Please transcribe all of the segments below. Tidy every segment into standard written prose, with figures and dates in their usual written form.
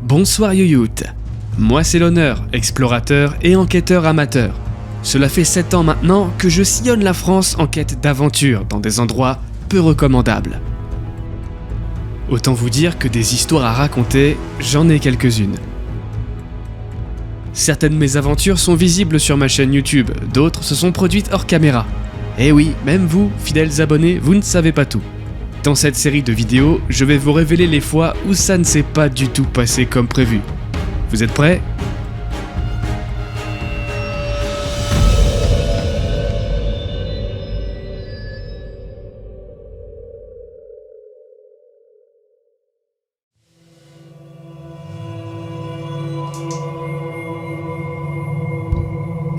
Bonsoir Yoyout. Moi c'est l'honneur, explorateur et enquêteur amateur. Cela fait 7 ans maintenant que je sillonne la France en quête d'aventure dans des endroits peu recommandables. Autant vous dire que des histoires à raconter, j'en ai quelques-unes. Certaines de mes aventures sont visibles sur ma chaîne YouTube, d'autres se sont produites hors caméra. Et oui, même vous, fidèles abonnés, vous ne savez pas tout. Dans cette série de vidéos, je vais vous révéler les fois où ça ne s'est pas du tout passé comme prévu. Vous êtes prêts ?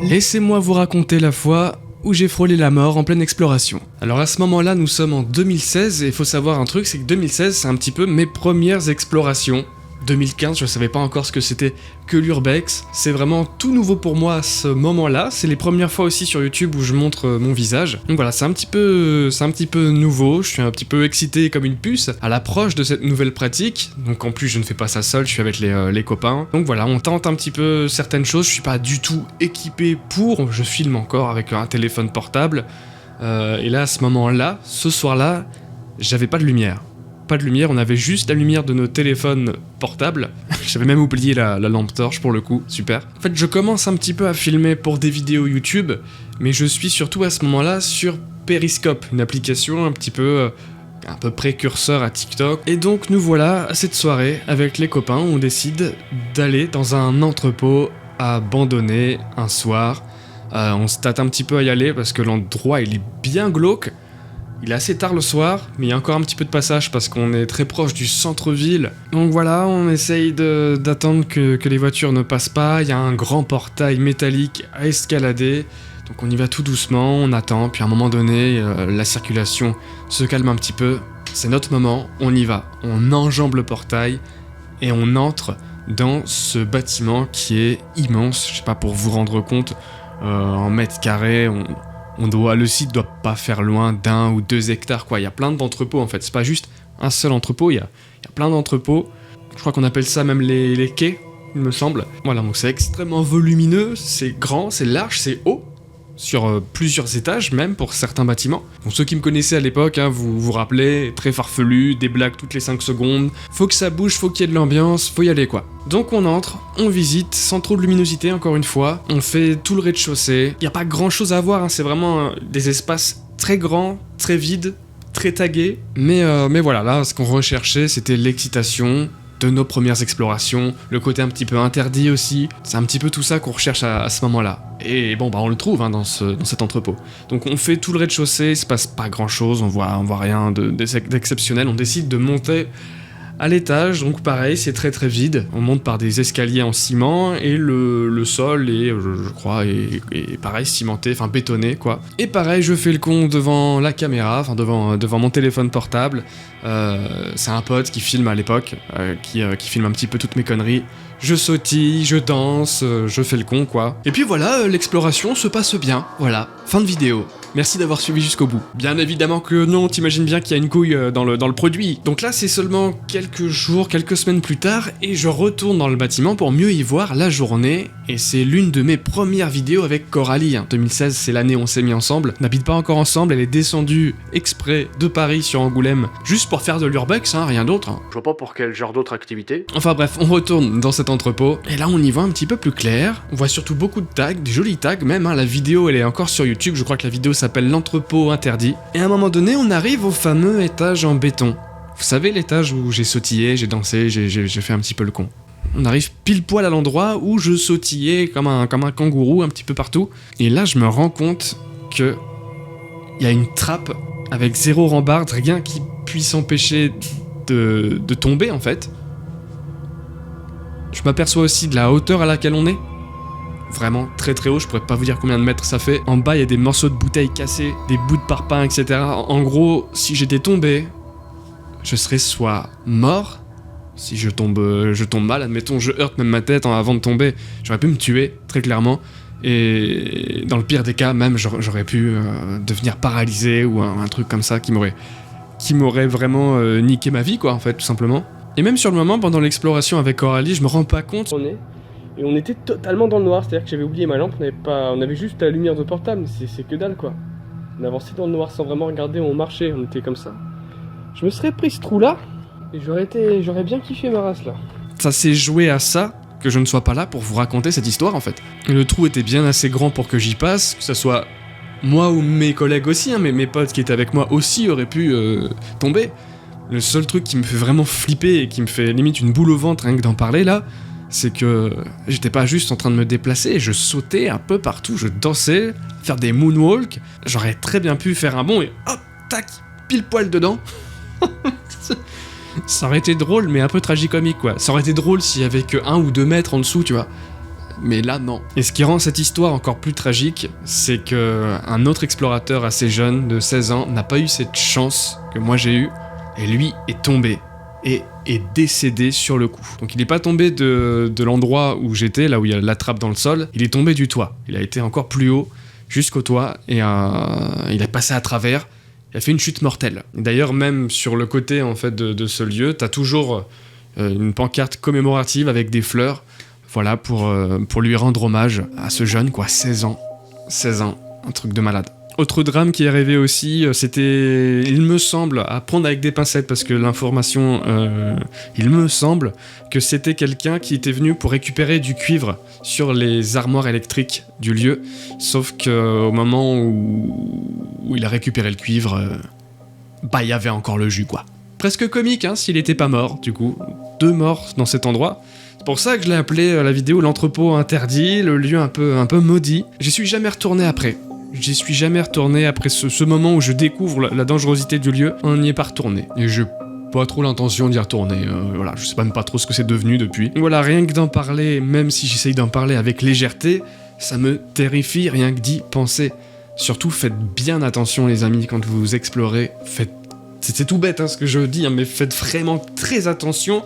Laissez-moi vous raconter la fois où j'ai frôlé la mort en pleine exploration. Alors à ce moment-là, nous sommes en 2016 et il faut savoir un truc, c'est que 2016 c'est un petit peu mes premières explorations. 2015, je savais pas encore ce que c'était que l'urbex, c'est vraiment tout nouveau pour moi à ce moment-là, c'est les premières fois aussi sur YouTube où je montre mon visage. Donc voilà, c'est un petit peu nouveau, je suis un petit peu excité comme une puce à l'approche de cette nouvelle pratique. Donc en plus je ne fais pas ça seul, je suis avec les copains. Donc voilà, on tente un petit peu certaines choses, je suis pas du tout équipé pour, je filme encore avec un téléphone portable. Et là à ce moment-là, ce soir-là, j'avais pas de lumière. Pas de lumière, on avait juste la lumière de nos téléphones portables. J'avais même oublié la lampe torche pour le coup, super. En fait, je commence un petit peu à filmer pour des vidéos YouTube, mais je suis surtout à ce moment-là sur Periscope, une application un peu précurseur à TikTok. Et donc nous voilà à cette soirée avec les copains, on décide d'aller dans un entrepôt abandonné un soir. On se tâte un petit peu à y aller parce que l'endroit il est bien glauque. Il est assez tard le soir, mais il y a encore un petit peu de passage parce qu'on est très proche du centre-ville. Donc voilà, on essaye d'attendre que les voitures ne passent pas. Il y a un grand portail métallique à escalader. Donc on y va tout doucement, on attend. Puis à un moment donné, la circulation se calme un petit peu. C'est notre moment, on y va. On enjambe le portail et on entre dans ce bâtiment qui est immense. Je sais pas, pour vous rendre compte, en mètres carrés, le site doit pas faire loin d'1 ou 2 hectares, quoi. Il y a plein d'entrepôts, en fait. C'est pas juste un seul entrepôt, il y a plein d'entrepôts. Je crois qu'on appelle ça même les quais, il me semble. Voilà, donc c'est extrêmement volumineux, c'est grand, c'est large, c'est haut. Sur plusieurs étages, même, pour certains bâtiments. Bon, ceux qui me connaissaient à l'époque, vous vous rappelez, très farfelu, des blagues toutes les 5 secondes. Faut que ça bouge, faut qu'il y ait de l'ambiance, faut y aller, quoi. Donc on entre, on visite, sans trop de luminosité, encore une fois. On fait tout le rez-de-chaussée. Y a pas grand-chose à voir, c'est vraiment des espaces très grands, très vides, très tagués. Mais voilà, là, ce qu'on recherchait, c'était l'excitation de nos premières explorations, le côté un petit peu interdit aussi, c'est un petit peu tout ça qu'on recherche à ce moment-là. Et bon, on le trouve dans cet entrepôt. Donc on fait tout le rez-de-chaussée, il se passe pas grand-chose, on voit rien d'exceptionnel, on décide de monter à l'étage, donc pareil, c'est très très vide, on monte par des escaliers en ciment, et le sol est, je crois, est pareil, cimenté, enfin bétonné, quoi. Et pareil, je fais le con devant la caméra, enfin devant mon téléphone portable. C'est un pote qui filme à l'époque, qui filme un petit peu toutes mes conneries. Je sautille, je danse, je fais le con, quoi. Et puis voilà, l'exploration se passe bien, voilà, fin de vidéo. Merci d'avoir suivi jusqu'au bout. Bien évidemment que non, t'imagines bien qu'il y a une couille dans le produit. Donc là, c'est seulement quelques jours, quelques semaines plus tard, et je retourne dans le bâtiment pour mieux y voir la journée, et c'est l'une de mes premières vidéos avec Coralie. 2016, c'est l'année où on s'est mis ensemble. On n'habite pas encore ensemble, elle est descendue exprès de Paris sur Angoulême, juste pour faire de l'urbex, rien d'autre. Je vois pas pour quel genre d'autre activité. Enfin bref, on retourne dans cet entrepôt, et là on y voit un petit peu plus clair. On voit surtout beaucoup de tags, des jolis tags même, la vidéo elle est encore sur YouTube, je crois que la vidéo s'appelle l'entrepôt interdit. Et à un moment donné, on arrive au fameux étage en béton. Vous savez, l'étage où j'ai sautillé, j'ai dansé, j'ai fait un petit peu le con. On arrive pile poil à l'endroit où je sautillais comme un kangourou un petit peu partout. Et là, je me rends compte que il y a une trappe avec 0 rambarde, rien qui puisse empêcher de tomber en fait. Je m'aperçois aussi de la hauteur à laquelle on est. Vraiment très très haut, je pourrais pas vous dire combien de mètres ça fait. En bas, il y a des morceaux de bouteilles cassés, des bouts de parpaing, etc. En gros, si j'étais tombé, je serais soit mort, si je tombe mal, admettons, je heurte même ma tête avant de tomber, j'aurais pu me tuer, très clairement. Et dans le pire des cas, même, j'aurais pu devenir paralysé ou un truc comme ça qui m'aurait vraiment niqué ma vie, quoi, en fait, tout simplement. Et même sur le moment, pendant l'exploration avec Coralie, je me rends pas compte. Et on était totalement dans le noir, c'est-à-dire que j'avais oublié ma lampe, on avait juste la lumière de portable, mais c'est que dalle quoi. On avançait dans le noir sans vraiment regarder où on marchait, on était comme ça. Je me serais pris ce trou-là, et j'aurais bien kiffé ma race là. Ça s'est joué à ça, que je ne sois pas là pour vous raconter cette histoire en fait. Et le trou était bien assez grand pour que j'y passe, que ce soit moi ou mes collègues aussi, hein, mais mes potes qui étaient avec moi aussi auraient pu tomber. Le seul truc qui me fait vraiment flipper et qui me fait limite une boule au ventre rien que d'en parler là, c'est que j'étais pas juste en train de me déplacer, je sautais un peu partout, je dansais, faire des moonwalks, j'aurais très bien pu faire un bond et hop, tac, pile poil dedans. Ça aurait été drôle, mais un peu tragicomique quoi. Ça aurait été drôle s'il y avait que 1 ou 2 mètres en dessous, tu vois. Mais là, non. Et ce qui rend cette histoire encore plus tragique, c'est que un autre explorateur assez jeune, de 16 ans, n'a pas eu cette chance que moi j'ai eue, et lui est tombé. Et est décédé sur le coup. Donc il n'est pas tombé de l'endroit où j'étais, là où il y a la trappe dans le sol, il est tombé du toit. Il a été encore plus haut, jusqu'au toit, et il a passé à travers, il a fait une chute mortelle. D'ailleurs, même sur le côté en fait, de ce lieu, t'as toujours une pancarte commémorative avec des fleurs, voilà, pour lui rendre hommage à ce jeune, quoi, 16 ans. 16 ans, un truc de malade. Autre drame qui est arrivé aussi, c'était, il me semble, à prendre avec des pincettes parce que l'information, il me semble que c'était quelqu'un qui était venu pour récupérer du cuivre sur les armoires électriques du lieu, sauf qu'au moment où il a récupéré le cuivre, bah il y avait encore le jus quoi. Presque comique hein, s'il était pas mort du coup, 2 morts dans cet endroit. C'est pour ça que je l'ai appelé la vidéo l'entrepôt interdit, le lieu un peu maudit. J'y suis jamais retourné après. J'y suis jamais retourné après ce moment où je découvre la dangerosité du lieu, on n'y est pas retourné. Et j'ai pas trop l'intention d'y retourner, voilà, je sais même pas trop ce que c'est devenu depuis. Voilà, rien que d'en parler, même si j'essaye d'en parler avec légèreté, ça me terrifie rien que d'y penser. Surtout faites bien attention les amis quand vous explorez, c'est tout bête hein, ce que je dis, hein, mais faites vraiment très attention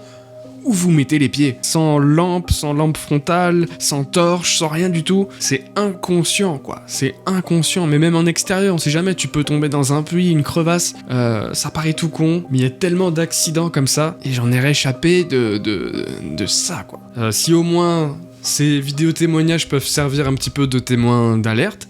où vous mettez les pieds. Sans lampe frontale, sans torche, sans rien du tout. C'est inconscient, quoi. C'est inconscient. Mais même en extérieur, on sait jamais, tu peux tomber dans un puits, une crevasse. Ça paraît tout con, mais il y a tellement d'accidents comme ça. Et j'en ai réchappé de ça, quoi. Si au moins ces vidéos témoignages peuvent servir un petit peu de témoins d'alerte,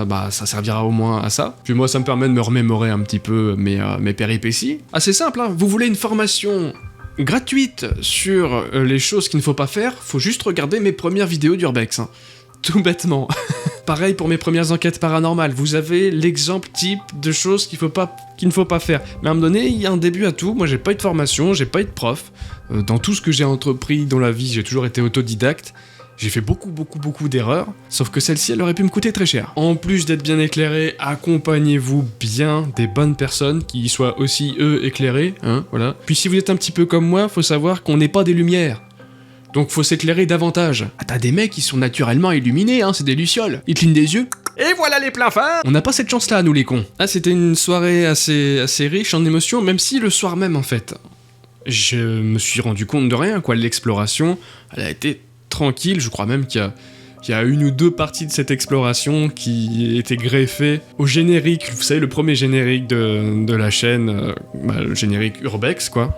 bah ça servira au moins à ça. Puis moi, ça me permet de me remémorer un petit peu mes péripéties. Assez simple, hein. Vous voulez une formation gratuite sur les choses qu'il ne faut pas faire, faut juste regarder mes premières vidéos d'Urbex, hein. Tout bêtement. Pareil pour mes premières enquêtes paranormales, vous avez l'exemple type de choses qu'il ne faut pas faire. Mais à un moment donné, il y a un début à tout, moi j'ai pas eu de formation, j'ai pas eu de prof. Dans tout ce que j'ai entrepris dans la vie, j'ai toujours été autodidacte. J'ai fait beaucoup d'erreurs, sauf que celle-ci, elle aurait pu me coûter très cher. En plus d'être bien éclairé, accompagnez-vous bien des bonnes personnes qui soient aussi, eux, éclairés, hein, voilà. Puis si vous êtes un petit peu comme moi, faut savoir qu'on n'est pas des lumières. Donc faut s'éclairer davantage. Ah, t'as des mecs qui sont naturellement illuminés, hein, c'est des lucioles. Ils clignent des yeux, et voilà les pleins phares. On n'a pas cette chance-là, nous les cons. Ah, c'était une soirée assez riche en émotions, même si le soir même, en fait, je me suis rendu compte de rien, quoi. L'exploration, elle a été tranquille, je crois même qu'il y a 1 ou 2 parties de cette exploration qui étaient greffées au générique, vous savez, le premier générique de la chaîne, le générique Urbex, quoi.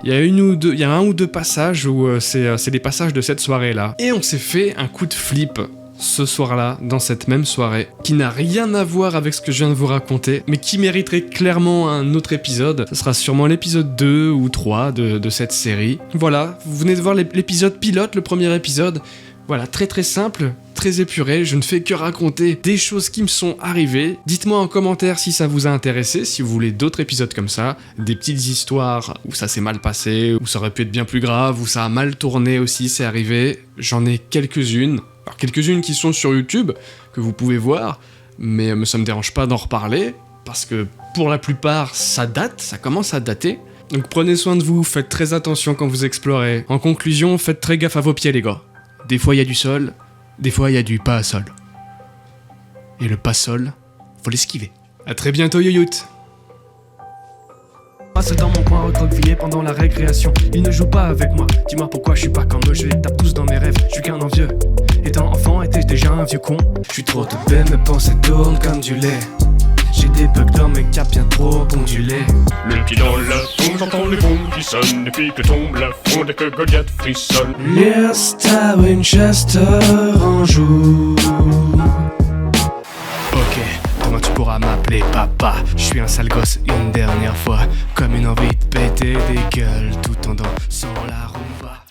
Il y a 1 ou 2 passages où c'est des passages de cette soirée-là. Et on s'est fait un coup de flip ce soir-là, dans cette même soirée, qui n'a rien à voir avec ce que je viens de vous raconter, mais qui mériterait clairement un autre épisode. Ce sera sûrement l'épisode 2 ou 3 de cette série. Voilà, vous venez de voir l'épisode pilote, le premier épisode. Voilà, très simple, très épuré, je ne fais que raconter des choses qui me sont arrivées. Dites-moi en commentaire si ça vous a intéressé, si vous voulez d'autres épisodes comme ça, des petites histoires où ça s'est mal passé, où ça aurait pu être bien plus grave, où ça a mal tourné aussi, c'est arrivé. J'en ai quelques-unes. Alors quelques-unes qui sont sur YouTube, que vous pouvez voir, mais ça me dérange pas d'en reparler, parce que pour la plupart, ça date, ça commence à dater. Donc prenez soin de vous, faites très attention quand vous explorez. En conclusion, faites très gaffe à vos pieds les gars. Des fois il y a du sol, des fois il y a du pas à sol. Et le pas sol, faut l'esquiver. A très bientôt Yoyout. Seul dans mon coin recroquevillé pendant la récréation. Il ne joue pas avec moi, dis-moi pourquoi je suis pas comme eux. Je les tape tous dans mes rêves, je suis qu'un envieux. Étant enfant, étais-je déjà un vieux con? Je suis trop teubé, mes pensées tournent comme du lait. J'ai des bugs dans mes mec a bien trop ondulé. Le pied dans la tombe, j'entends les bombes qui sonnent, et puis que tombe la fronde et que Goliath frissonne. Lista Winchester en joue. Ok, demain tu pourras m'appeler papa. Je suis un sale gosse une dernière fois, comme une envie de péter des gueules tout en dansant la rumba.